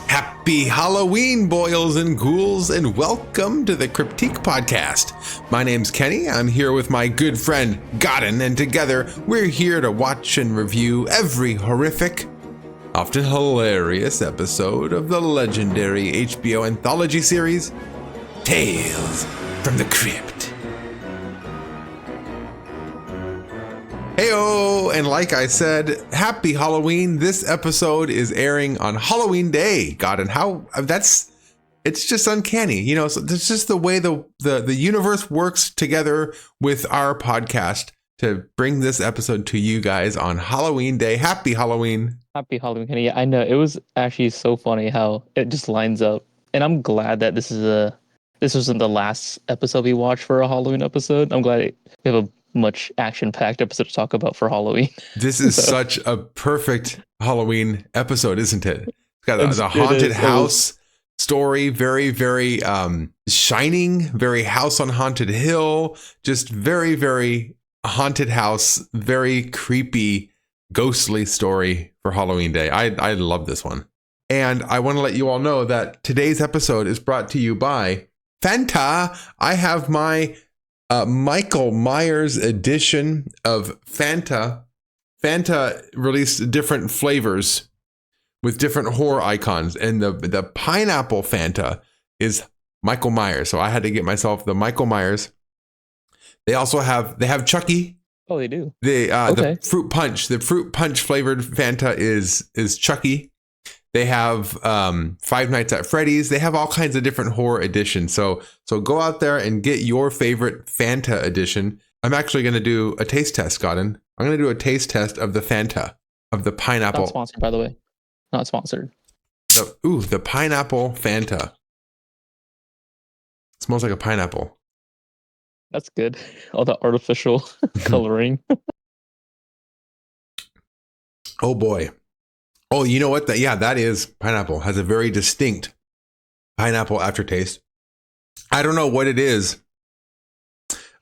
Happy Halloween, boils and ghouls, and welcome to the Critique Podcast. My name's Kenny. I'm here with my good friend Godden, and together we're here to watch and review every horrific, often hilarious episode of the legendary HBO anthology series, Tales from the Crypt. Heyo, and like I said, happy Halloween. This episode is airing on Halloween Day. God, and it's just uncanny. You know, so it's just the way the universe works together with our podcast to bring this episode to you guys on Halloween Day. Happy Halloween. Happy Halloween, Kenny. I know, it was actually so funny how it just lines up. And I'm glad that this wasn't the last episode we watched for a Halloween episode. I'm glad we have a much action-packed episode to talk about for Halloween. This is such a perfect Halloween episode, isn't it? It's got the haunted house story, very, very shining, very House on Haunted Hill, just very, very haunted house, very creepy, ghostly story for Halloween Day. I love this one. And I want to let you all know that today's episode is brought to you by Fanta. I have my Michael Myers edition of Fanta. Fanta released different flavors with different horror icons, and the pineapple Fanta is Michael Myers. So I had to get myself the Michael Myers. They also have Chucky. Oh, they do. The fruit punch flavored Fanta is Chucky. They have Five Nights at Freddy's. They have all kinds of different horror editions. So go out there and get your favorite Fanta edition. I'm actually going to do a taste test, Godden. I'm going to do a taste test of the Fanta, of the pineapple. Not sponsored, by the way. Not sponsored. The pineapple Fanta. It smells like a pineapple. That's good. All the artificial coloring. Oh, boy. Oh, you know what? That is pineapple. Has a very distinct pineapple aftertaste. I don't know what it is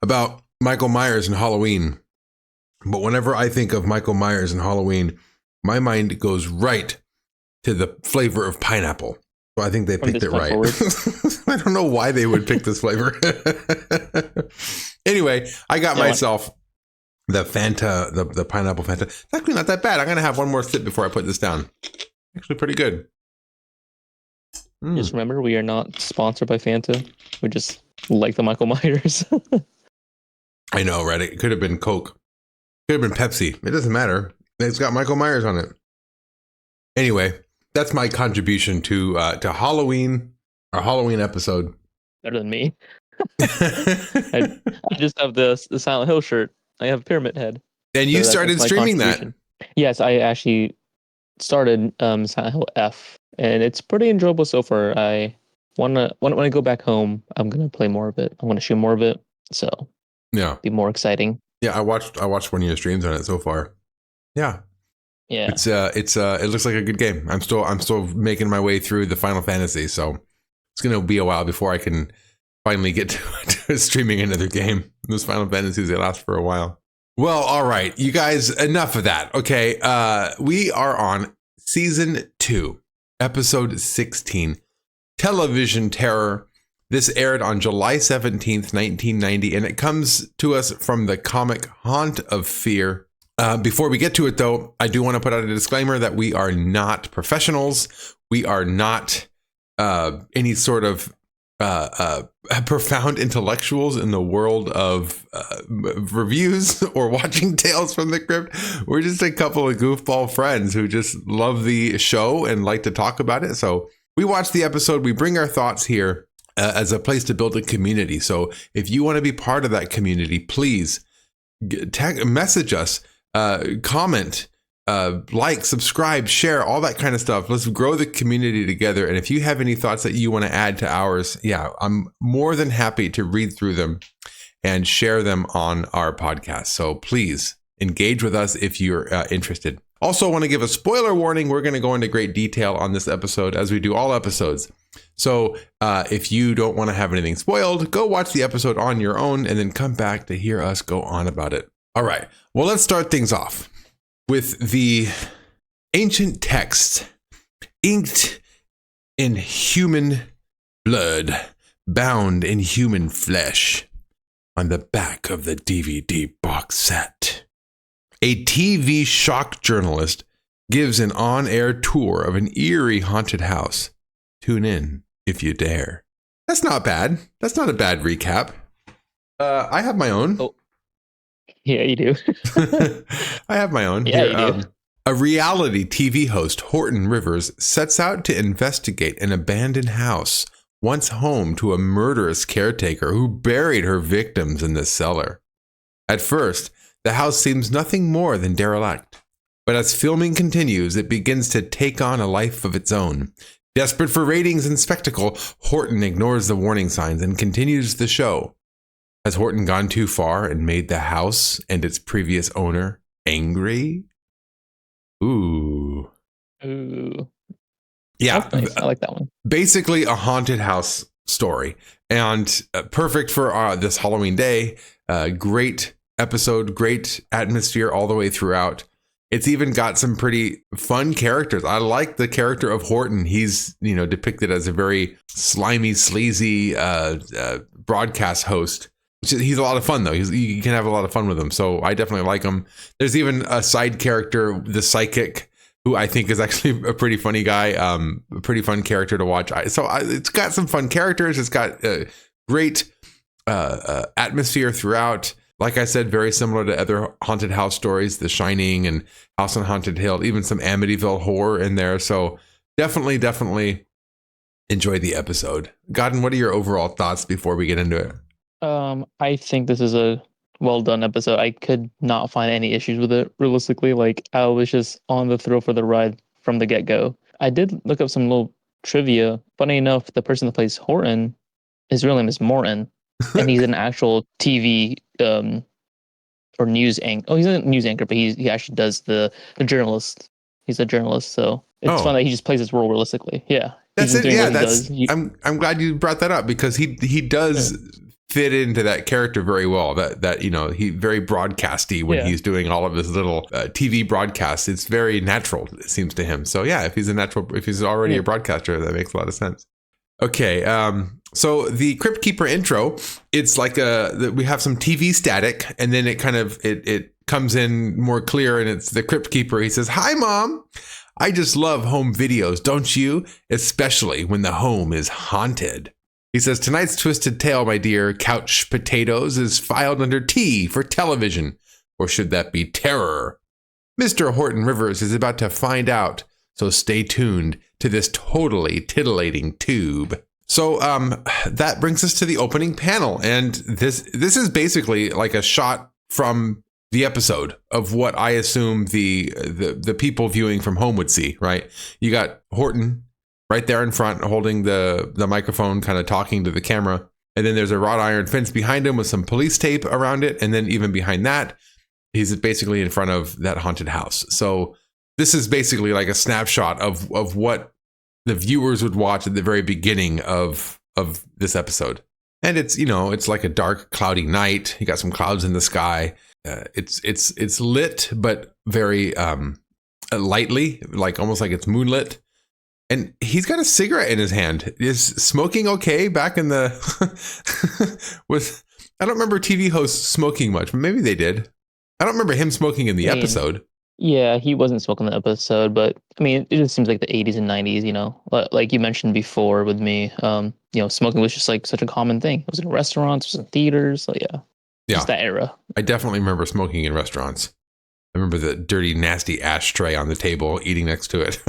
about Michael Myers and Halloween, but whenever I think of Michael Myers and Halloween, my mind goes right to the flavor of pineapple. So I think they picked it right. I don't know why they would pick this flavor. Anyway, I got myself the Fanta, the pineapple Fanta. It's actually not that bad. I'm going to have one more sip before I put this down. Actually pretty good. Just remember, we are not sponsored by Fanta. We just like the Michael Myers. I know, right? It could have been Coke. Could have been Pepsi. It doesn't matter. It's got Michael Myers on it. Anyway, that's my contribution to Halloween, our Halloween episode. Better than me. I just have the Silent Hill shirt. I have a pyramid head. And you started streaming that. Yes, I actually started Silent Hill F, and it's pretty enjoyable so far. When I go back home, I'm gonna play more of it. I want to shoot more of it, so yeah, be more exciting. Yeah, I watched one of your streams on it so far. Yeah. It looks like a good game. I'm still making my way through the Final Fantasy, so it's gonna be a while before I can finally get to streaming another game. Those Final Fantasies, they last for a while. Well, all right, you guys, enough of that. Okay, we are on season 2, episode 16, Television Terror. This aired on July 17th, 1990, and it comes to us from the comic Haunt of Fear. Before we get to it, though, I do want to put out a disclaimer that we are not professionals. We are not any sort of profound intellectuals in the world of reviews or watching Tales from the Crypt. We're just a couple of goofball friends who just love the show and like to talk about it. So we watch the episode, we bring our thoughts here as a place to build a community. So if you want to be part of that community, please message us, comment, like, subscribe, share, all that kind of stuff. Let's grow the community together. And if you have any thoughts that you want to add to ours, I'm more than happy to read through them and share them on our podcast. So please engage with us if you're interested. Also, I want to give a spoiler warning. We're going to go into great detail on this episode, as we do all episodes. So if you don't want to have anything spoiled, go watch the episode on your own and then come back to hear us go on about it. All right. Well, let's start things off with the ancient text inked in human blood, bound in human flesh on the back of the DVD box set. A TV shock journalist gives an on-air tour of an eerie haunted house. Tune in if you dare. That's not bad. That's not a bad recap. I have my own. Oh. Yeah, you do. I have my own. Yeah, Here, you do. A reality TV host, Horton Rivers, sets out to investigate an abandoned house once home to a murderous caretaker who buried her victims in the cellar. At first, the house seems nothing more than derelict. But as filming continues, it begins to take on a life of its own. Desperate for ratings and spectacle, Horton ignores the warning signs and continues the show. Has Horton gone too far and made the house and its previous owner angry? Ooh. Yeah. That's nice. I like that one. Basically a haunted house story. And perfect for this Halloween day. Great episode, great atmosphere all the way throughout. It's even got some pretty fun characters. I like the character of Horton. He's, depicted as a very slimy, sleazy broadcast host. He's a lot of fun, though. You can have a lot of fun with him. So I definitely like him. There's even a side character, the psychic, who I think is actually a pretty funny guy, a pretty fun character to watch. It's got some fun characters. It's got great atmosphere throughout. Like I said, very similar to other haunted house stories, The Shining and House on Haunted Hill, even some Amityville horror in there. So definitely enjoyed the episode. Godden, what are your overall thoughts before we get into it? I think this is a well done episode. I could not find any issues with it. Realistically, like I was just on the thrill for the ride from the get go. I did look up some little trivia. Funny enough, the person that plays Horton, his real name is Morton, and he's an actual TV or news anchor. Oh, he's a news anchor, but he actually does the journalist. He's a journalist, so it's fun that he just plays his role realistically. Yeah, that's it. Yeah, I'm glad you brought that up because he does fit into that character very well. That he very broadcasty when he's doing all of his little TV broadcasts. It's very natural, it seems to him. So yeah, if he's already a broadcaster, that makes a lot of sense. Okay, so the Crypt Keeper intro, it's like we have some TV static, and then it kind of it comes in more clear, and it's the Crypt Keeper. He says, "Hi, Mom. I just love home videos, don't you? Especially when the home is haunted." He says, "Tonight's twisted tale, my dear couch potatoes, is filed under T for television, or should that be terror? Mr. Horton Rivers is about to find out, so stay tuned to this totally titillating tube." So that brings us to the opening panel, and this is basically like a shot from the episode of what I assume the people viewing from home would see. Right? You got Horton right there in front, holding the microphone, kind of talking to the camera, and then there's a wrought iron fence behind him with some police tape around it, and then even behind that, he's basically in front of that haunted house. So this is basically like a snapshot of what the viewers would watch at the very beginning of this episode. And it's like a dark, cloudy night. You got some clouds in the sky. It's lit, but very lightly, like almost like it's moonlit. And he's got a cigarette in his hand. Is smoking okay back in the I don't remember TV hosts smoking much, but maybe they did. I don't remember him smoking in the episode. Yeah, he wasn't smoking the episode, but I mean, it just seems like the 80s and 90s, like you mentioned before with me, smoking was just like such a common thing. It was in restaurants, it was in theaters. So yeah, just that era. I definitely remember smoking in restaurants. I remember the dirty, nasty ashtray on the table, eating next to it.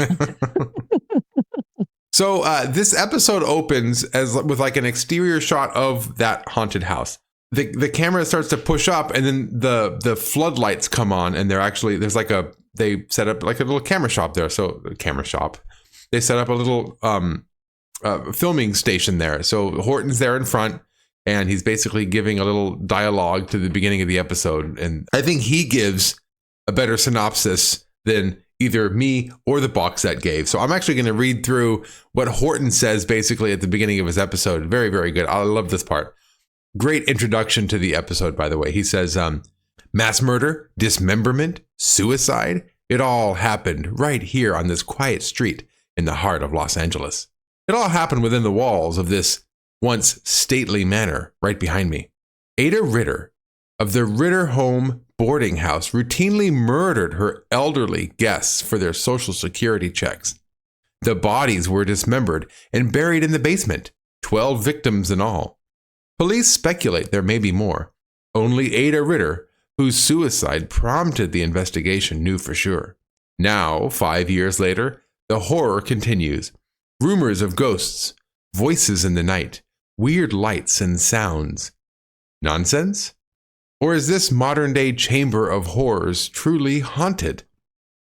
So this episode opens with like an exterior shot of that haunted house. The camera starts to push up, and then the floodlights come on, and they set up like a little camera shop there. So they set up a little filming station there. So Horton's there in front, and he's basically giving a little dialogue to the beginning of the episode. And I think he gives a better synopsis than either me or the box set gave. So I'm actually going to read through what Horton says basically at the beginning of his episode. Very, very good. I love this part. Great introduction to the episode, by the way. He says, mass murder, dismemberment, suicide. It all happened right here on this quiet street in the heart of Los Angeles. It all happened within the walls of this once stately manor right behind me. Ada Ritter of the Ritter Home boarding house routinely murdered her elderly guests for their Social Security checks. The bodies were dismembered and buried in the basement, 12 victims in all. Police speculate there may be more. Only Ada Ritter, whose suicide prompted the investigation, knew for sure. Now, 5 years later, the horror continues. Rumors of ghosts, voices in the night, weird lights and sounds. Nonsense? Or is this modern-day chamber of horrors truly haunted?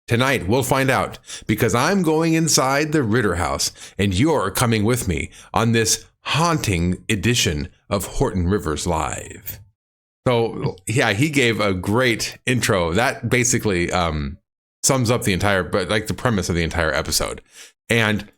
Tonight, we'll find out, because I'm going inside the Ritter house, and you're coming with me on this haunting edition of Horton Rivers Live. So, yeah, he gave a great intro. That basically sums up the premise of the entire episode. And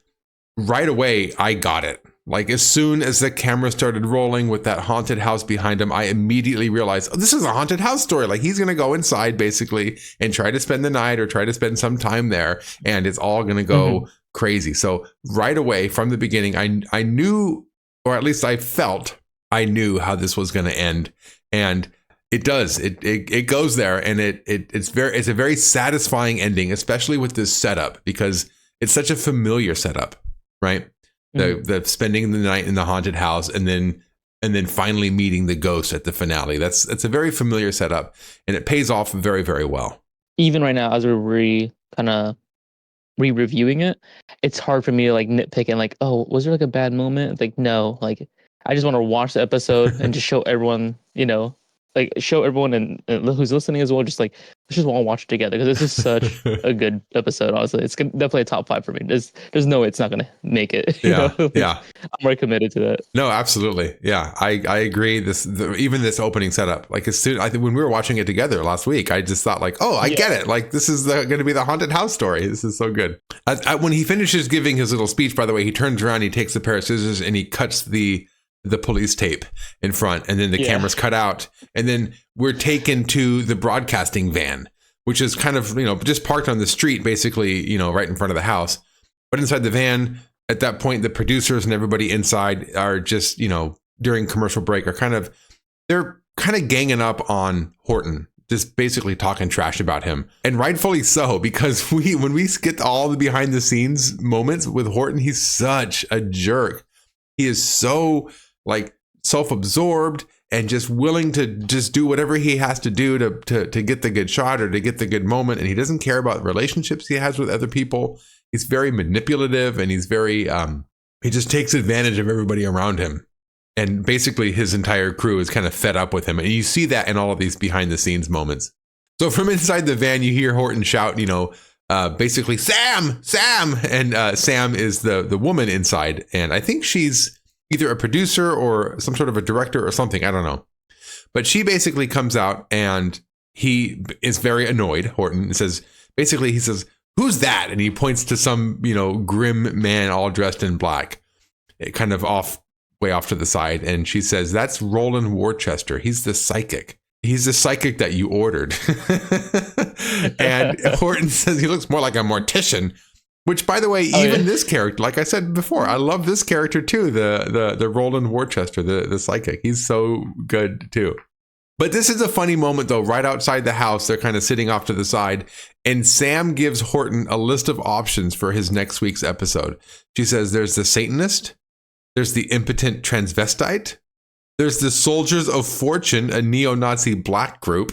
right away, I got it. Like, as soon as the camera started rolling with that haunted house behind him, I immediately realized, oh, this is a haunted house story. Like, he's going to go inside, basically, and try to spend the night or try to spend some time there, and it's all going to go crazy. So right away, from the beginning, I knew, or at least I felt I knew how this was going to end. And it does. It goes there, and it's a very satisfying ending, especially with this setup, because it's such a familiar setup, right? The spending the night in the haunted house and then finally meeting the ghost at the finale. It's a very familiar setup, and it pays off very, very well. Even right now, as we're re-reviewing it, it's hard for me to like nitpick and like, oh, was there like a bad moment? Like, no, like I just want to watch the episode and just show everyone, and who's listening as well, just like, let's just want to watch it together, because this is such a good episode. Honestly, it's definitely a top 5 for me. There's no way it's not going to make it. Yeah. I'm very committed to that. No, absolutely. Yeah, I agree. Even this opening setup, like as soon, I think when we were watching it together last week, I just thought like, oh, I get it. Like this is going to be the haunted house story. This is so good. When he finishes giving his little speech, by the way, he turns around, he takes a pair of scissors and he cuts the police tape in front, and then the camera's cut out, and then we're taken to the broadcasting van, which is kind of, just parked on the street, basically, right in front of the house. But inside the van, at that point, the producers and everybody inside are just, during commercial break, they're kind of ganging up on Horton, just basically talking trash about him. And rightfully so, because when we get all the behind the scenes moments with Horton, he's such a jerk. He is so like self-absorbed and just willing to just do whatever he has to do to get the good shot or to get the good moment. And he doesn't care about relationships he has with other people. He's very manipulative, and he's very, he just takes advantage of everybody around him. And basically his entire crew is kind of fed up with him. And you see that in all of these behind the scenes moments. So from inside the van, you hear Horton shout, basically, Sam. And Sam is the woman inside. And I think she's either a producer or some sort of a director or something. I don't know. But she basically comes out, and he is very annoyed. Horton says, who's that? And he points to some, grim man all dressed in black, kind of way off to the side. And she says, that's Roland Worcester. He's the psychic. He's the psychic that you ordered. And Horton says he looks more like a mortician. Which, by the way, this character, like I said before, I love this character too, the Roland Worcester, the psychic. He's so good too. But this is a funny moment, though. Right outside the house, they're kind of sitting off to the side, and Sam gives Horton a list of options for his next week's episode. She says there's the Satanist, there's the impotent transvestite, there's the Soldiers of Fortune, a neo-Nazi black group,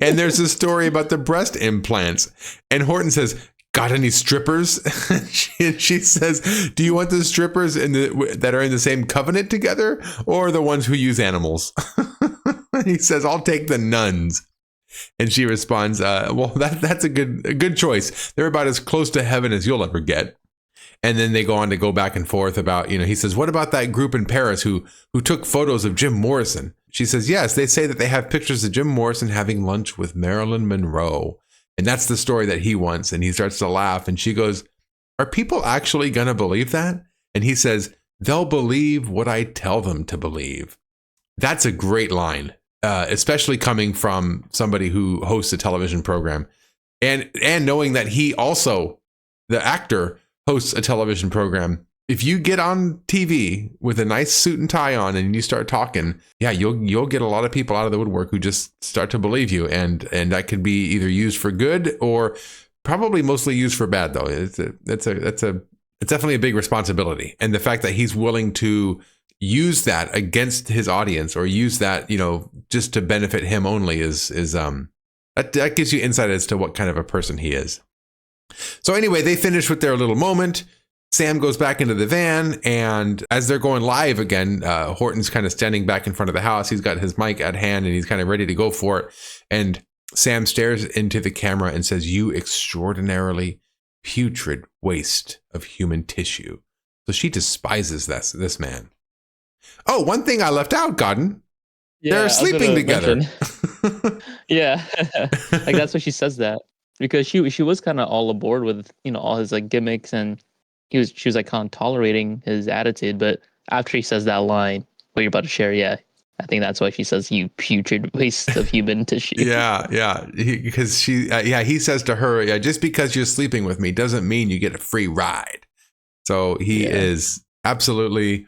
and there's a story about the breast implants. And Horton says, got any strippers? she says, do you want the strippers that are in the same covenant together, or the ones who use animals? He says, I'll take the nuns. And she responds, well, that's a good choice. They're about as close to heaven as you'll ever get. And then they go on to go back and forth about, he says, what about that group in Paris who took photos of Jim Morrison? She says, yes, they say that they have pictures of Jim Morrison having lunch with Marilyn Monroe. And that's the story that he wants. And he starts to laugh. And she goes, are people actually going to believe that? And he says, they'll believe what I tell them to believe. That's a great line, especially coming from somebody who hosts a television program. And knowing that he also the actor hosts a television program. If you get on TV with a nice suit and tie on and you start talking, yeah, you'll get a lot of people out of the woodwork who just start to believe you, and that could be either used for good or probably mostly used for bad, though. It's definitely a big responsibility, and the fact that he's willing to use that against his audience or use that, just to benefit him only is that gives you insight as to what kind of a person he is. So anyway, they finish with their little moment. Sam goes back into the van, and as they're going live again, Horton's kind of standing back in front of the house. He's got his mic at hand, and he's kind of ready to go for it. And Sam stares into the camera and says, "You extraordinarily putrid waste of human tissue." So she despises this man. Oh, one thing I left out, Godden. Yeah, they're sleeping together. Yeah, like that's why she says that, because she was kind of all aboard with all his like gimmicks, and she was like kind of tolerating his attitude. But after he says that line, what you're about to share, yeah, I think that's why she says, "You putrid waste of human tissue." Yeah, because he says to her, "Yeah, just because you're sleeping with me doesn't mean you get a free ride." So he is absolutely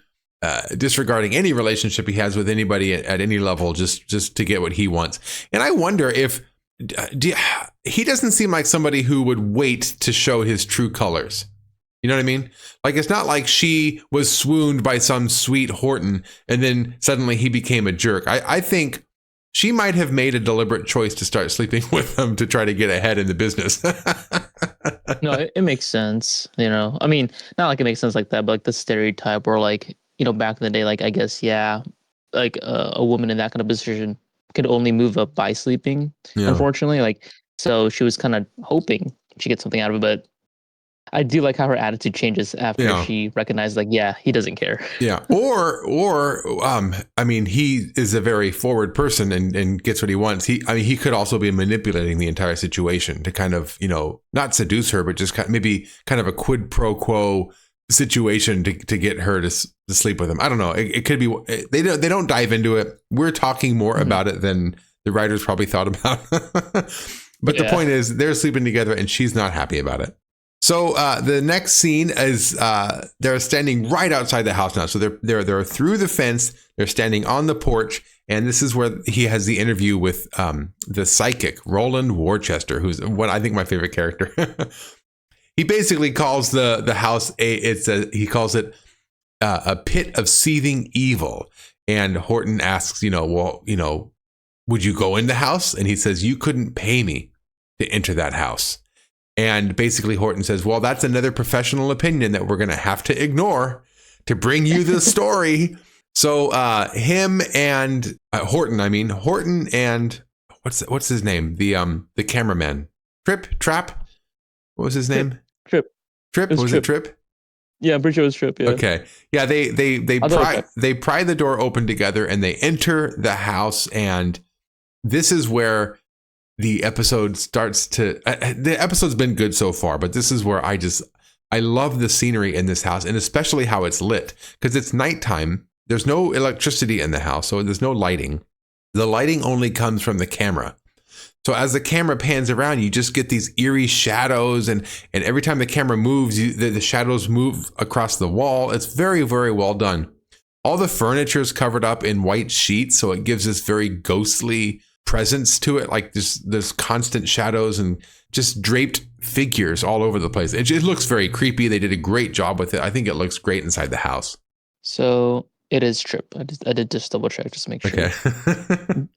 disregarding any relationship he has with anybody at any level, just to get what he wants. And I wonder if he doesn't seem like somebody who would wait to show his true colors. You know what I mean? Like, it's not like she was swooned by some sweet Horton and then suddenly he became a jerk. I think she might have made a deliberate choice to start sleeping with him to try to get ahead in the business. No, it makes sense. I mean, not like it makes sense like that, but like the stereotype where like, back in the day, like, I guess, yeah, like a woman in that kind of position could only move up by sleeping, unfortunately. Like, so she was kind of hoping she gets something out of it, but I do like how her attitude changes after she recognizes, like, yeah, he doesn't care. Yeah. I mean, he is a very forward person and gets what he wants. He could also be manipulating the entire situation to kind of, not seduce her, but just maybe kind of a quid pro quo situation to get her to sleep with him. I don't know. It could be, they don't dive into it. We're talking more about it than the writers probably thought about. But the point is, they're sleeping together and she's not happy about it. So the next scene is they're standing right outside the house now. So they're through the fence. They're standing on the porch, and this is where he has the interview with the psychic Roland Worcester, who's what I think my favorite character. He basically calls the house he calls it a pit of seething evil. And Horton asks, would you go in the house? And he says, "You couldn't pay me to enter that house." And basically Horton says, "Well, that's another professional opinion that we're going to have to ignore to bring you the story." So him and Horton and what's his name? The cameraman, Trap. What was his name? Trip. Was it Trip? Yeah, I'm pretty sure it was Trip. Yeah. Okay. Yeah. They pry the door open together and they enter the house, and this is where the episode starts to. The episode's been good so far, but this is where I love the scenery in this house, and especially how it's lit, because it's nighttime. There's no electricity in the house, so there's no lighting. The lighting only comes from the camera. So as the camera pans around, you just get these eerie shadows, and every time the camera moves, the shadows move across the wall. It's very, very well done. All the furniture is covered up in white sheets, so it gives this very ghostly presence to it, like there's constant shadows and just draped figures all over the place. It looks very creepy. They did a great job with it. I think it looks great inside the house. So it is Trip. I did just double check just to make sure. Okay.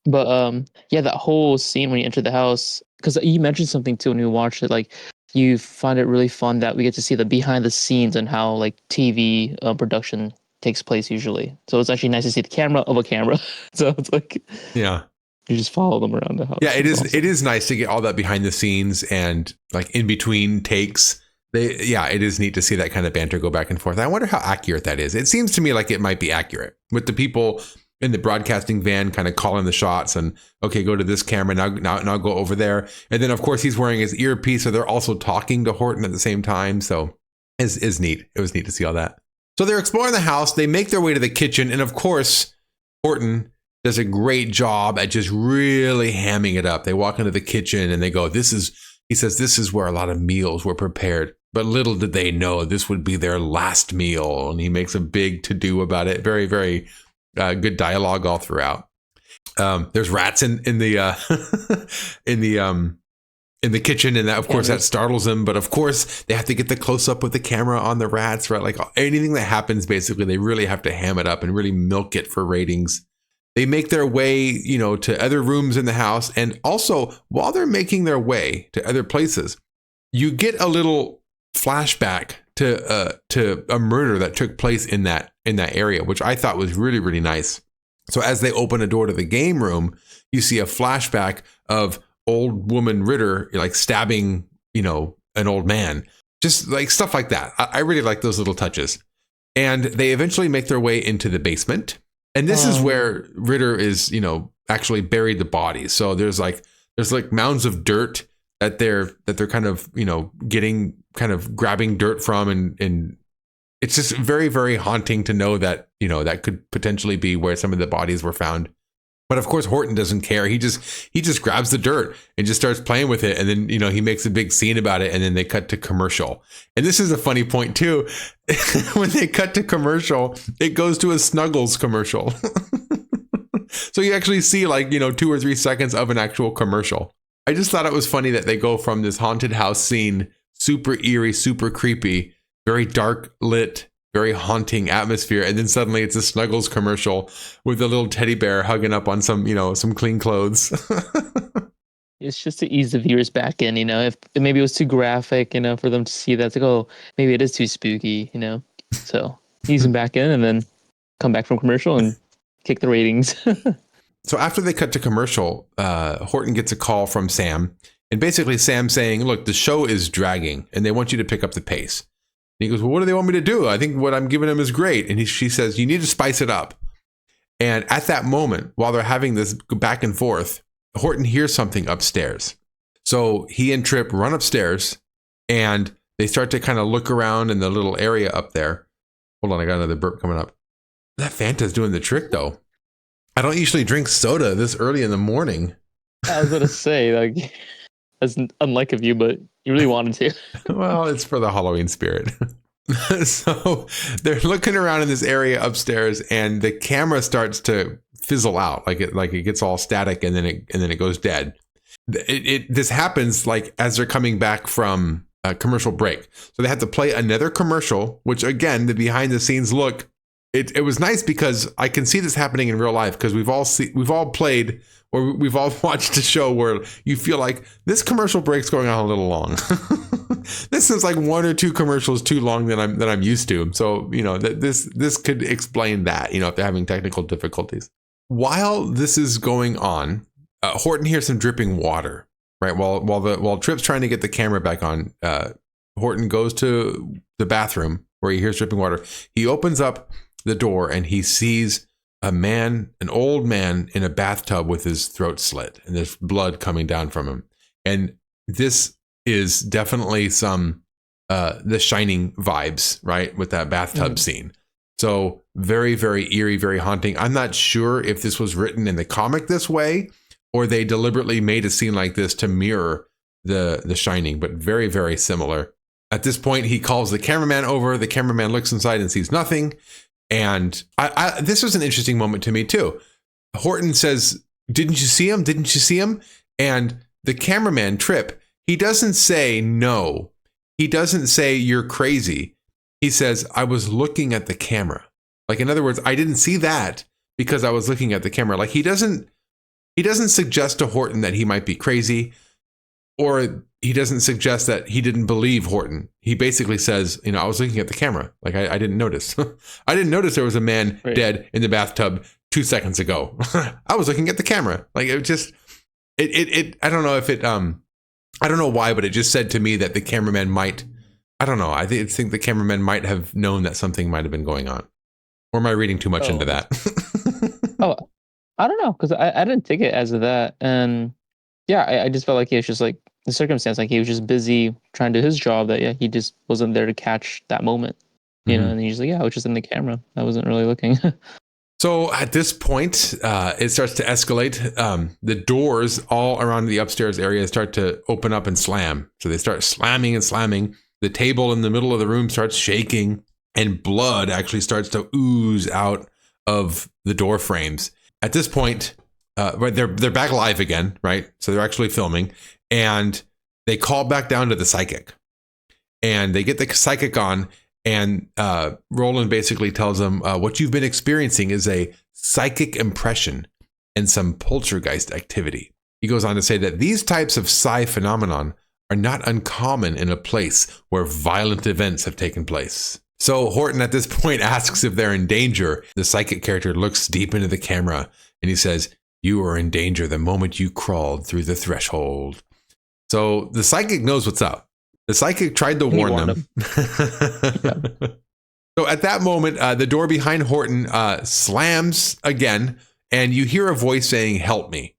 But that whole scene when you enter the house, because you mentioned something too when you watched it, like you find it really fun that we get to see the behind the scenes and how like TV production takes place usually. So it's actually nice to see the camera of a camera. So it's like, yeah, you just follow them around the house. Yeah, it is. Awesome. It is nice to get all that behind the scenes and like in between takes. It is neat to see that kind of banter go back and forth. I wonder how accurate that is. It seems to me like it might be accurate with the people in the broadcasting van kind of calling the shots and, okay, go to this camera, now go over there. And then of course he's wearing his earpiece, so they're also talking to Horton at the same time. So is neat. It was neat to see all that. So they're exploring the house. They make their way to the kitchen. And of course, Horton does a great job at just really hamming it up. They walk into the kitchen and they go, this is He says this is where a lot of meals were prepared, but little did they know this would be their last meal. And he makes a big to-do about it. Very, very good dialogue all throughout. There's rats in the in the kitchen, and that, of course, that startles them. But of course, they have to get the close up with the camera on the rats, right? Like anything that happens, basically, they really have to ham it up and really milk it for ratings. They make their way, to other rooms in the house, and also while they're making their way to other places, you get a little flashback to a murder that took place in that area, which I thought was really, really nice. So as they open a door to the game room, you see a flashback of old woman Ritter, like stabbing, an old man, just like stuff like that. I really like those little touches. And they eventually make their way into the basement. And this is where Ritter is, actually buried the bodies. So there's mounds of dirt that they're kind of, grabbing dirt from. And it's just very, very haunting to know that, that could potentially be where some of the bodies were found. But of course, Horton doesn't care. He just grabs the dirt and just starts playing with it. And then, he makes a big scene about it. And then they cut to commercial. And this is a funny point, too. When they cut to commercial, it goes to a Snuggles commercial. So you actually see 2 or 3 seconds of an actual commercial. I just thought it was funny that they go from this haunted house scene, super eerie, super creepy, very dark lit, very haunting atmosphere, and then suddenly it's a Snuggles commercial with a little teddy bear hugging up on some clean clothes. It's just to ease the viewers back in, if maybe it was too graphic, for them to see that. It's like, oh, maybe it is too spooky, So ease them back in and then come back from commercial and kick the ratings. So after they cut to commercial, Horton gets a call from Sam, and basically Sam saying, look, the show is dragging and they want you to pick up the pace. And he goes, well, what do they want me to do? I think what I'm giving them is great. And she says, you need to spice it up. And at that moment, while they're having this back and forth, Horton hears something upstairs. So he and Tripp run upstairs and they start to kind of look around in the little area up there. Hold on, I got another burp coming up. That Fanta's doing the trick, though. I don't usually drink soda this early in the morning. I was going to say, that's unlike of you, but you really wanted to. Well, it's for the Halloween spirit. So they're looking around in this area upstairs, and the camera starts to fizzle out, like it gets all static, and then it goes dead. This happens as they're coming back from a commercial break, so they have to play another commercial. Which again, the behind the scenes look, it was nice because I can see this happening in real life because we've all played. Or we've all watched a show where you feel like this commercial break's going on a little long. This is like 1 or 2 commercials too long than I'm used to. So, this could explain that, if they're having technical difficulties. While this is going on, Horton hears some dripping water, right? While Tripp's trying to get the camera back on, Horton goes to the bathroom where he hears dripping water. He opens up the door and he sees an old man in a bathtub with his throat slit and there's blood coming down from him. And this is definitely some The Shining vibes, right? With that bathtub scene. So very, very eerie, very haunting. I'm not sure if this was written in the comic this way or they deliberately made a scene like this to mirror the Shining, but very, very similar. At this point, he calls the cameraman over. The cameraman looks inside and sees nothing. And this was an interesting moment to me, too. Horton says, didn't you see him? Didn't you see him? And the cameraman, Tripp, he doesn't say no. He doesn't say you're crazy. He says, I was looking at the camera. In other words, I didn't see that because I was looking at the camera. He doesn't suggest to Horton that he might be crazy, or he doesn't suggest that he didn't believe Horton. He basically says, I was looking at the camera. I didn't notice. I didn't notice there was a man dead in the bathtub 2 seconds ago. I was looking at the camera. I don't know if I don't know why, but it just said to me that the cameraman might, I don't know. I think the cameraman might have known that something might have been going on. Or am I reading too much into that? I don't know. Because I didn't take it as that. And yeah, I just felt like he was just the circumstance, he was just busy trying to do his job, that he just wasn't there to catch that moment, and he's like, I was just in the camera, I wasn't really looking. So at this point, it starts to escalate. The doors all around the upstairs area start to open up and slam. So they start slamming and slamming. The table in the middle of the room starts shaking, and blood actually starts to ooze out of the door frames. At this point, they're back live again, right? So they're actually filming, and they call back down to the psychic, and they get the psychic on. And Roland basically tells them what you've been experiencing is a psychic impression and some poltergeist activity. He goes on to say that these types of psi phenomenon are not uncommon in a place where violent events have taken place. So Horton at this point asks if they're in danger. The psychic character looks deep into the camera and he says, "You were in danger the moment you crawled through the threshold." So the psychic knows what's up. The psychic tried to warn them. Yeah. So at that moment, the door behind Horton slams again, and you hear a voice saying, "Help me."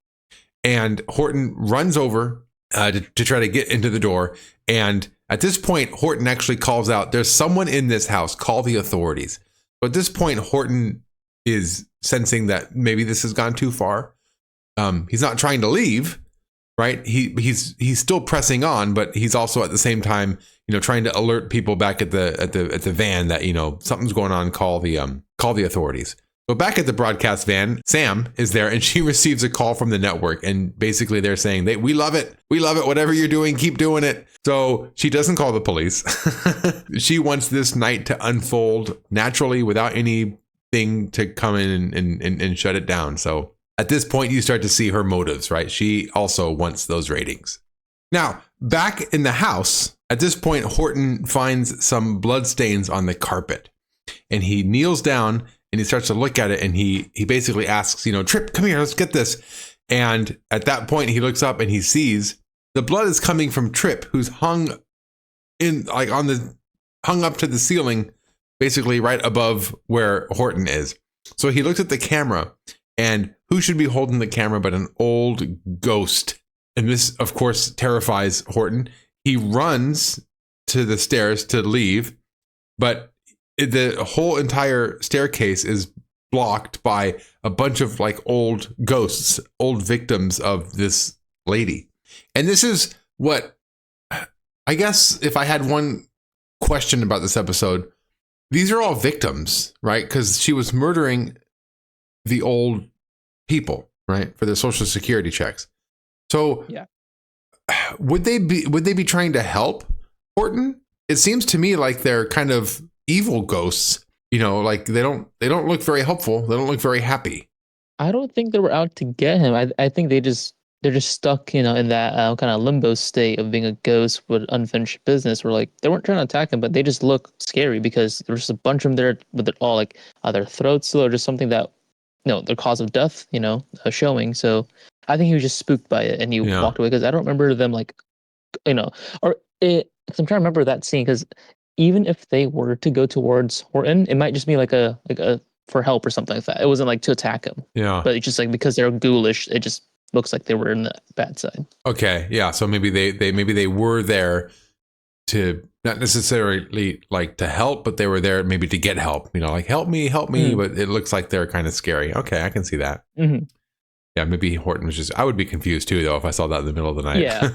And Horton runs over to try to get into the door. And at this point, Horton actually calls out, "There's someone in this house. Call the authorities." But at this point, Horton is sensing that maybe this has gone too far. He's not trying to leave. Right. He's still pressing on, but he's also at the same time, trying to alert people back at the van that, something's going on. Call the authorities. So back at the broadcast van, Sam is there and she receives a call from the network. And basically they're saying we love it. We love it. Whatever you're doing, keep doing it. So she doesn't call the police. She wants this night to unfold naturally without anything to come in and shut it down. So at this point, you start to see her motives, right? She also wants those ratings. Now, back in the house, at this point, Horton finds some blood stains on the carpet. And he kneels down and he starts to look at it. And he basically asks, "Trip, come here, let's get this." And at that point, he looks up and he sees the blood is coming from Trip, who's hung up to the ceiling, basically right above where Horton is. So he looks at the camera. And who should be holding the camera but an old ghost? And this, of course, terrifies Horton. He runs to the stairs to leave, but the whole entire staircase is blocked by a bunch of old ghosts, old victims of this lady. And this is what, I guess, if I had one question about this episode, these are all victims, right? Because she was murdering the old people, right, for their social security checks. So yeah, would they be trying to help Horton? It seems to me like they're kind of evil ghosts. They don't look very helpful. They don't look very happy. I don't think they were out to get him. I think they're just stuck, in that kind of limbo state of being a ghost with unfinished business. Where they weren't trying to attack him, but they just look scary because there's a bunch of them there with it all their throats or just something that. No, the cause of death, showing. So I think he was just spooked by it and he walked away because I don't remember them because I'm trying to remember that scene because even if they were to go towards Horton, it might just be a for help or something like that. It wasn't to attack him. Yeah. But it's just because they're ghoulish, it just looks like they were in the bad side. Okay. Yeah. So maybe they were there to not necessarily to help, but they were there maybe to get help, help me, but it looks like they're kind of scary. Okay. I can see that. Mm-hmm. Yeah. Maybe Horton was I would be confused too, though, if I saw that in the middle of the night. Yeah.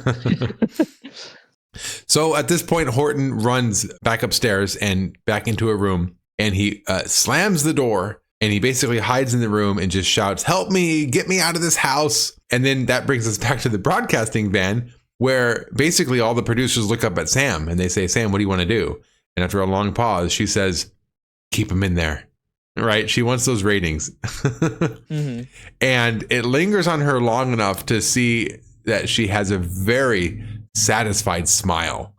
So at this point, Horton runs back upstairs and back into a room and he slams the door and he basically hides in the room and just shouts, "Help me, get me out of this house." And then that brings us back to the broadcasting van, where basically all the producers look up at Sam and they say, "Sam, what do you want to do?" And after a long pause, she says, "Keep him in there." Right? She wants those ratings. Mm-hmm. And it lingers on her long enough to see that she has a very satisfied smile.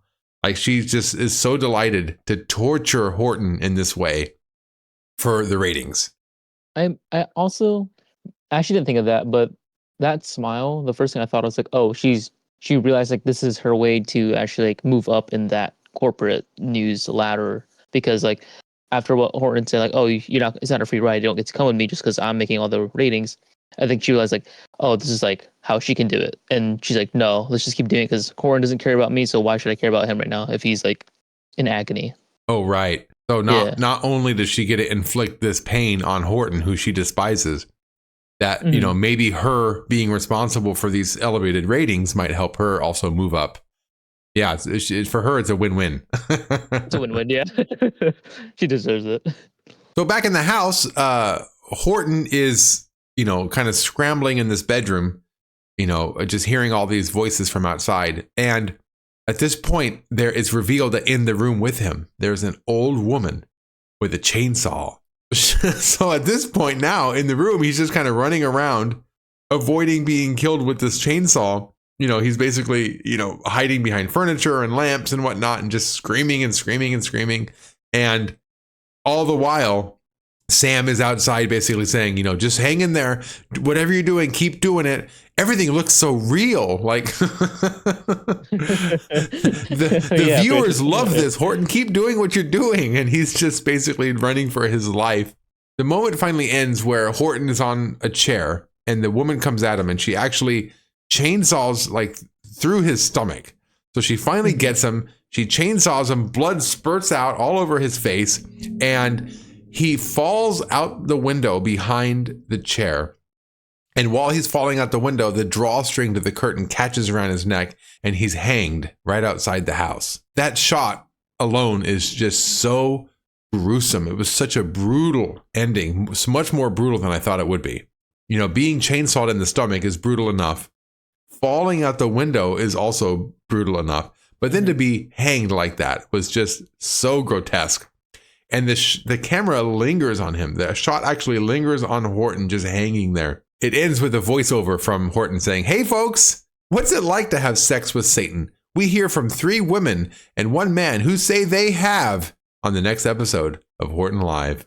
She just is so delighted to torture Horton in this way for the ratings. I also actually didn't think of that, but that smile, the first thing I thought was she realized this is her way to actually move up in that corporate news ladder because after what Horton said, it's not a free ride. You don't get to come with me just because I'm making all the ratings. I think she realized this is how she can do it. And she's no, let's just keep doing it because Horton doesn't care about me. So why should I care about him right now if he's in agony? Oh, right. So Yeah. not only does she get to inflict this pain on Horton, who she despises, that, maybe her being responsible for these elevated ratings might help her also move up. Yeah, for her, it's a win-win. It's a win-win, yeah. She deserves it. So back in the house, Horton is, kind of scrambling in this bedroom, just hearing all these voices from outside. And at this point, it's revealed that in the room with him, there's an old woman with a chainsaw. So at this point now in the room, he's just kind of running around, avoiding being killed with this chainsaw. He's basically, hiding behind furniture and lamps and whatnot and just screaming and screaming and screaming. And all the while, Sam is outside basically saying, just hang in there. Whatever you're doing, keep doing it. Everything looks so real. Like the viewers love this. Horton, keep doing what you're doing. And he's just basically running for his life. The moment finally ends where Horton is on a chair and the woman comes at him and she actually chainsaws like through his stomach. So she finally gets him. She chainsaws him. Blood spurts out all over his face. And he falls out the window behind the chair. And while he's falling out the window, the drawstring to the curtain catches around his neck and he's hanged right outside the house. That shot alone is just so gruesome. It was such a brutal ending. It's much more brutal than I thought it would be. Being chainsawed in the stomach is brutal enough. Falling out the window is also brutal enough. But then to be hanged like that was just so grotesque. And the camera lingers on him. The shot actually lingers on Horton just hanging there. It ends with a voiceover from Horton saying, "Hey folks, what's it like to have sex with Satan? We hear from 3 women and 1 man who say they have on the next episode of Horton Live."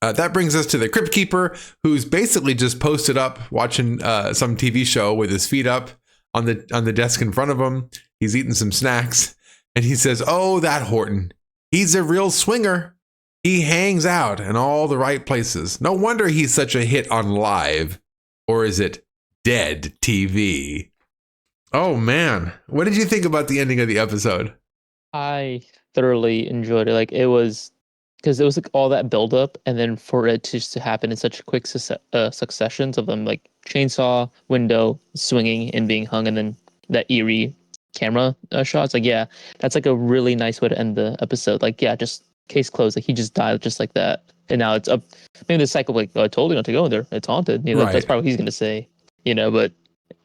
That brings us to the Crypt Keeper, who's basically just posted up watching some TV show with his feet up on the desk in front of him. He's eating some snacks and he says, "Oh, that Horton, he's a real swinger. He hangs out in all the right places. No wonder he's such a hit on Live. Or is it dead TV?" Oh, man. What did you think about the ending of the episode? I thoroughly enjoyed it. Like, it was, because it was like all that buildup, and then for it to happen in such quick successions of them, like chainsaw, window, swinging, and being hung, and then that eerie camera shots. Like, yeah, that's like a really nice way to end the episode. Like, yeah, just case closed. Like, he just died just like that. And now it's up. Maybe the cycle, like, "Oh, I told you not to go in there. It's haunted." Right. That's probably what he's gonna say. But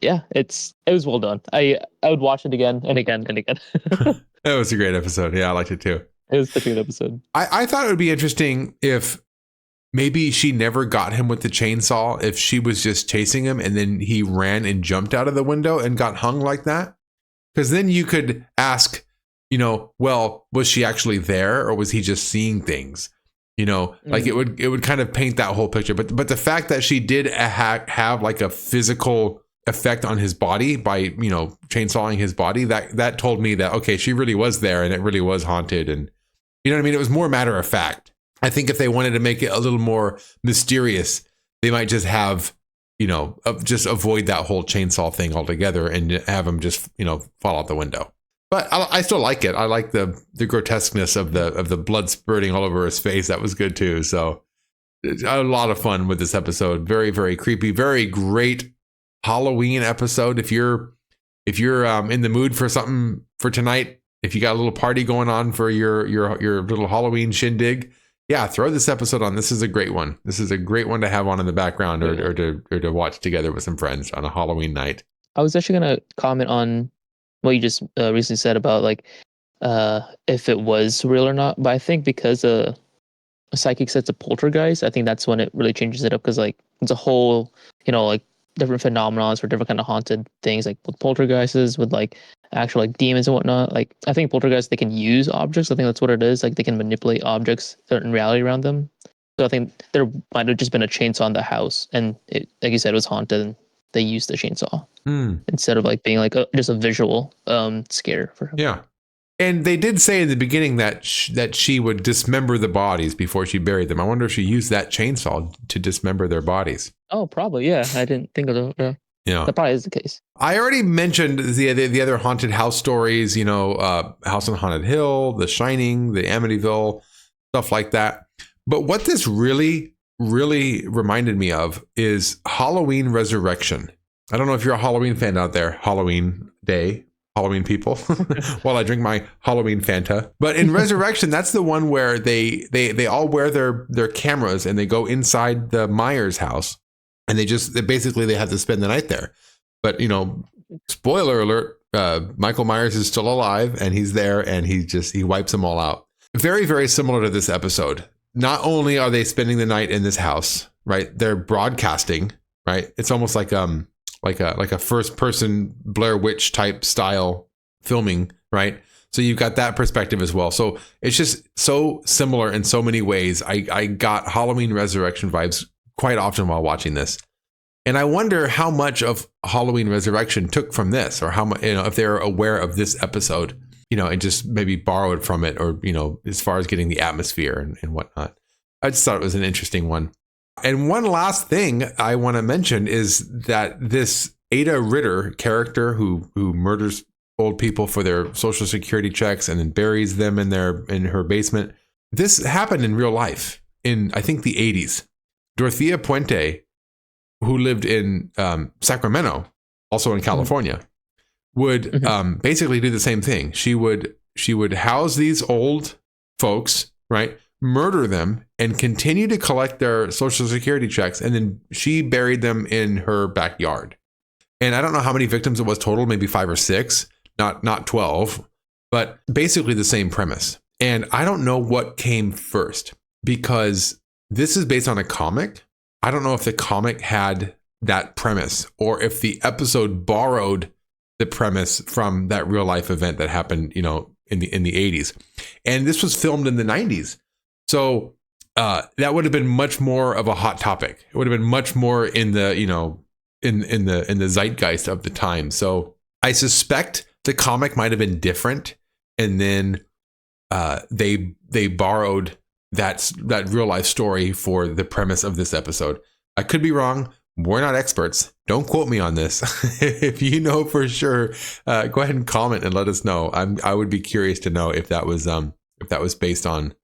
yeah, it was well done. I would watch it again and again and again. It was a great episode. Yeah, I liked it too. It was such a good episode. I thought it would be interesting if maybe she never got him with the chainsaw, if she was just chasing him and then he ran and jumped out of the window and got hung like that. Because then you could ask, well, was she actually there or was he just seeing things? Like it would kind of paint that whole picture. But the fact that she did have like a physical effect on his body by, chainsawing his body, that told me that, okay, she really was there and it really was haunted. And you know what I mean? It was more matter of fact. I think if they wanted to make it a little more mysterious, they might just have, just avoid that whole chainsaw thing altogether and have him just, fall out the window. But I still like it. I like the grotesqueness of the blood spurting all over his face. That was good too. So a lot of fun with this episode. Very, very creepy. Very great Halloween episode. If you're in the mood for something for tonight, if you got a little party going on for your little Halloween shindig, yeah, throw this episode on. This is a great one. This is a great one to have on in the background or to watch together with some friends on a Halloween night. I was actually gonna comment on what you just recently said about like if it was real or not. But I think because a psychic sets a poltergeist, I think that's when it really changes it up, because like it's a whole, like different phenomena for different kind of haunted things, like with poltergeists, with like actual like demons and whatnot. Like I think poltergeists, they can use objects. I think that's what it is. Like they can manipulate objects in reality around them. So I think there might have just been a chainsaw in the house, and it, like you said, it was haunted, and they used the chainsaw instead of like being like just a visual scare for him. Yeah. And they did say in the beginning that she would dismember the bodies before she buried them. I wonder if she used that chainsaw to dismember their bodies. Oh, probably. Yeah. I didn't think of that. Yeah. That probably is the case. I already mentioned the other haunted house stories, House on Haunted Hill, The Shining, the Amityville. stuff like that. But what this really, really reminded me of is Halloween Resurrection. I don't know if you're a Halloween fan out there. Halloween Day, Halloween people, while I drink my Halloween Fanta. But in Resurrection, that's the one where they all wear their cameras and they go inside the Myers house, and they basically have to spend the night there. But spoiler alert, Michael Myers is still alive and he's there, and he wipes them all out. Very, very similar to this episode. Not only are they spending the night in this house, right? They're broadcasting, right? It's almost like a first person Blair Witch type style filming, right? So you've got that perspective as well. So it's just so similar in so many ways. I got Halloween Resurrection vibes quite often while watching this. And I wonder how much of Halloween Resurrection took from this, or how much, if they're aware of this episode, and just maybe borrowed from it, or, as far as getting the atmosphere and whatnot. I just thought it was an interesting one. And one last thing I want to mention is that this Ada Ritter character who murders old people for their social security checks and then buries them in her basement. This happened in real life in, I think, the 80s. Dorothea Puente, who lived in Sacramento, also in California, would basically do the same thing. She would house these old folks, right? Murder them and continue to collect their social security checks, and then she buried them in her backyard. And I don't know how many victims it was total, maybe 5 or 6, not 12, but basically the same premise. And I don't know what came first, because this is based on a comic. I don't know if the comic had that premise or if the episode borrowed the premise from that real life event that happened, in the 80s. And this was filmed in the 90s. So that would have been much more of a hot topic. It would have been much more in the, in the zeitgeist of the time. So I suspect the comic might have been different, and then they borrowed that real life story for the premise of this episode. I could be wrong. We're not experts. Don't quote me on this. If you know for sure, go ahead and comment and let us know. I would be curious to know if that was based on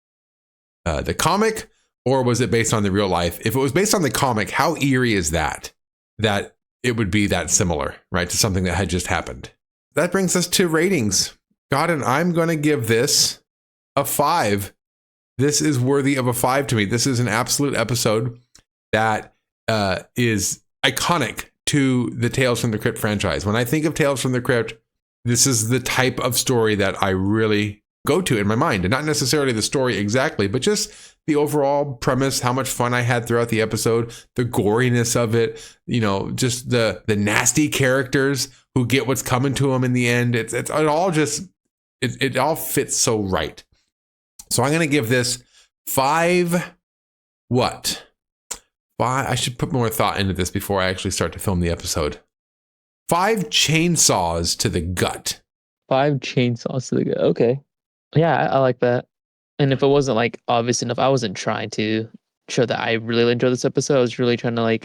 the comic, or was it based on the real life? If it was based on the comic, how eerie is that it would be that similar, right, to something that had just happened? That brings us to ratings. Godden, I'm going to give this a 5. This is worthy of a 5 to me. This is an absolute episode that is iconic to the Tales from the Crypt franchise. When I think of Tales from the Crypt, this is the type of story that I really go to in my mind, and not necessarily the story exactly, but just the overall premise, how much fun I had throughout the episode, the goriness of it, just the nasty characters who get what's coming to them in the end. It all fits so right. So I'm going to give this 5. What? 5. I should put more thought into this before I actually start to film the episode. 5 chainsaws to the gut. 5 chainsaws to the gut. Okay. Yeah, I like that. And if it wasn't obvious enough, I wasn't trying to show that I really enjoyed this episode. I was really trying to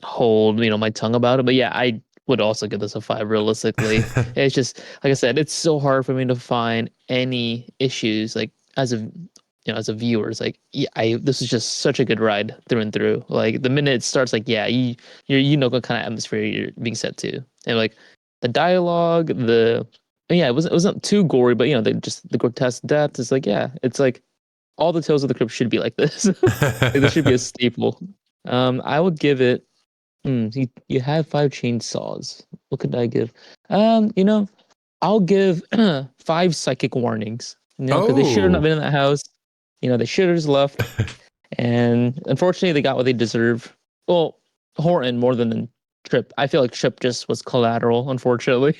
hold, my tongue about it. But yeah, I would also give this a 5 realistically. It's just, like I said, it's so hard for me to find any issues as a viewer. It's this is just such a good ride through and through. The minute it starts, what kind of atmosphere you're being set to. And the dialogue, it wasn't too gory, but the grotesque death is it's all the Tales of the Crypt should be like this. This should be a staple. I would give it. You had 5 chainsaws. What could I give? I'll give 5 psychic warnings. Because they should have not been in that house. They should have just left. And unfortunately, they got what they deserve. Well, Horton more than Tripp. I feel like Tripp just was collateral, unfortunately.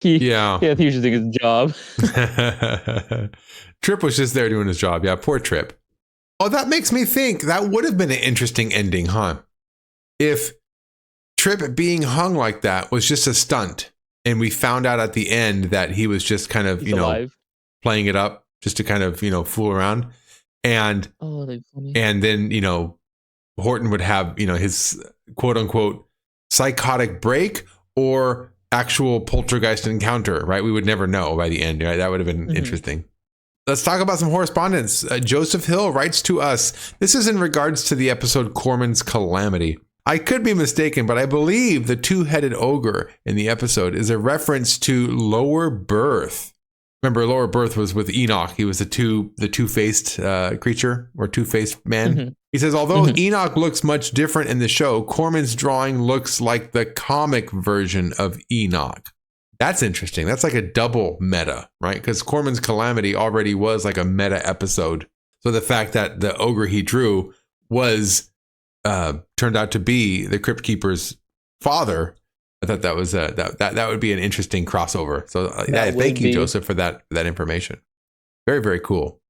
He was just doing his job. Tripp was just there doing his job. Yeah, poor Tripp. Oh, that makes me think that would have been an interesting ending, huh? If Tripp being hung like that was just a stunt, and we found out at the end that he was just kind of, alive. Playing it up just to kind of, fool around. And then, Horton would have, his quote unquote psychotic break or actual poltergeist encounter, right? We would never know by the end, right? That would have been interesting. let's talk about some correspondence. Joseph Hill writes to us. This is in regards to the episode Corman's Calamity. I could be mistaken, but I believe the two-headed ogre in the episode is a reference to Lower Birth. Remember, Lower Birth was with Enoch. He was the two-faced creature or two-faced man. Mm-hmm. He says, although Enoch looks much different in the show, Corman's drawing looks like the comic version of Enoch. That's interesting. That's like a double meta, right? Because Corman's Calamity already was like a meta episode. So the fact that the ogre he drew was turned out to be the Crypt Keeper's father, I thought that was that would be an interesting crossover. So thank you, Joseph, for that information. Very, very cool.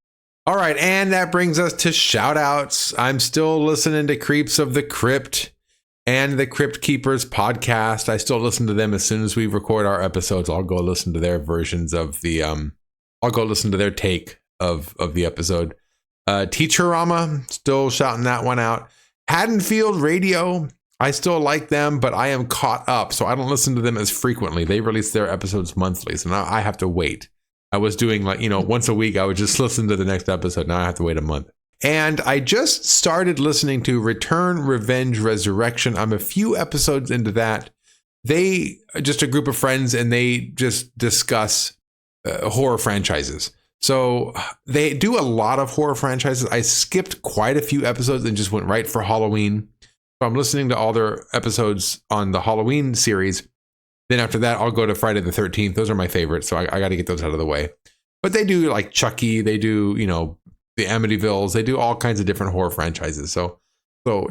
All right, and that brings us to shout outs. I'm still listening to Creeps of the Crypt and the Crypt Keepers podcast. I still listen to them as soon as we record our episodes. I'll go listen to their versions of the I'll go listen to their take of the episode. Futurama, still shouting that one out. Haddonfield Radio, I still like them, but I am caught up, so I don't listen to them as frequently. They release their episodes monthly, so now I have to wait. I was doing once a week, I would just listen to the next episode. Now I have to wait a month. And I just started listening to Return, Revenge, Resurrection. I'm a few episodes into that. They are just a group of friends, and they just discuss horror franchises. So they do a lot of horror franchises. I skipped quite a few episodes and just went right for Halloween. So I'm listening to all their episodes on the Halloween series. Then after that, I'll go to Friday the 13th. Those are my favorites. So I got to get those out of the way. But they do like Chucky. They do, the Amityvilles. They do all kinds of different horror franchises. So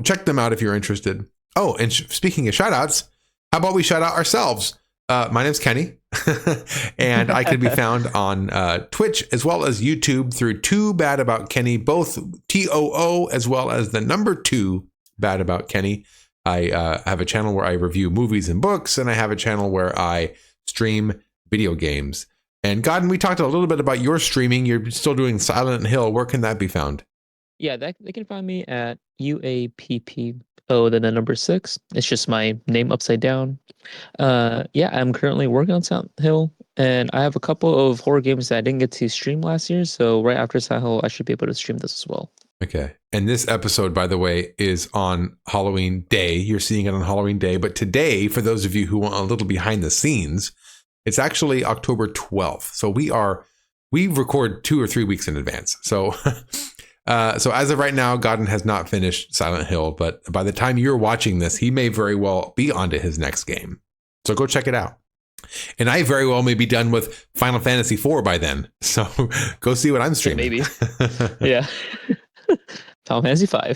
check them out if you're interested. Oh, and speaking of shout outs, how about we shout out ourselves? My name's Kenny, and I can be found on Twitch as well as YouTube through Too Bad About Kenny, both TOO as well as the number 2 Bad About Kenny. I have a channel where I review movies and books, and I have a channel where I stream video games. And Godden, we talked a little bit about your streaming. You're still doing Silent Hill. Where can that be found? Yeah, they can find me at UAPPO, then the number 6. It's just my name upside down. I'm currently working on Silent Hill, and I have a couple of horror games that I didn't get to stream last year. So right after Silent Hill, I should be able to stream this as well. Okay. And this episode, by the way, is on Halloween Day. You're seeing it on Halloween Day. But today, for those of you who want a little behind the scenes, it's actually October 12th. So we record 2 or 3 weeks in advance. So so as of right now, Godden has not finished Silent Hill. But by the time you're watching this, he may very well be onto his next game. So go check it out. And I very well may be done with Final Fantasy IV by then. So go see what I'm streaming. Maybe. Yeah. Final Fantasy V.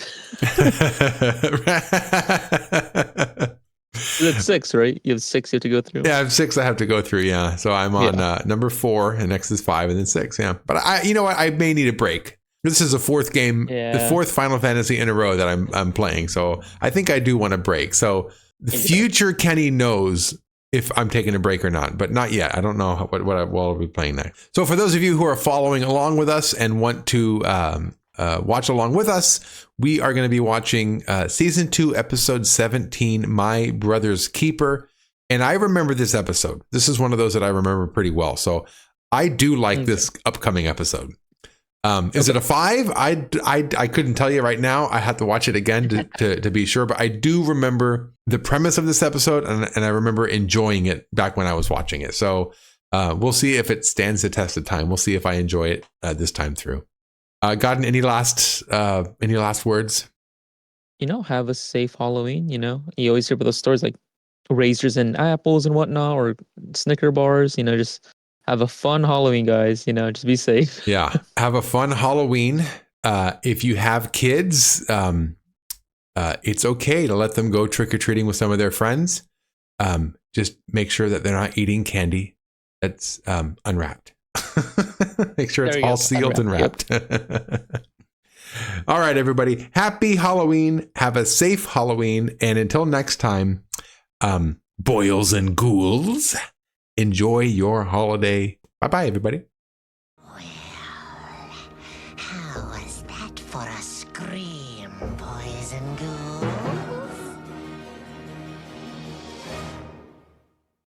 That's 6, right? You have 6 you have to go through? Yeah, I have 6 I have to go through, yeah. So I'm on number 4, and next is 5, and then 6, yeah. But you know what? I may need a break. This is the 4th game, the 4th Final Fantasy in a row that I'm playing. So I think I do want a break. So the future Kenny knows if I'm taking a break or not, but not yet. I don't know what I'll be playing next. So for those of you who are following along with us and want to watch along with us, we are going to be watching season 2, episode 17, My Brother's Keeper. And I remember this episode. This is one of those that I remember pretty well. So I do like this upcoming episode. Is it a 5? I couldn't tell you right now. I have to watch it again to be sure, but I do remember the premise of this episode, and I remember enjoying it back when I was watching it. So we'll see if it stands the test of time. We'll see if I enjoy it this time through. Godden, any last words? Have a safe Halloween. You always hear about those stories like razors and apples and whatnot, or Snicker bars. Just have a fun Halloween, guys. Just be safe. Yeah, have a fun Halloween. If you have kids, it's okay to let them go trick-or-treating with some of their friends. Just make sure that they're not eating candy that's unwrapped. Make sure it's all sealed and wrapped. Yep. All right, everybody. Happy Halloween. Have a safe Halloween. And until next time, boils and ghouls, enjoy your holiday. Bye-bye, everybody. Well, how was that for a scream, boys and ghouls?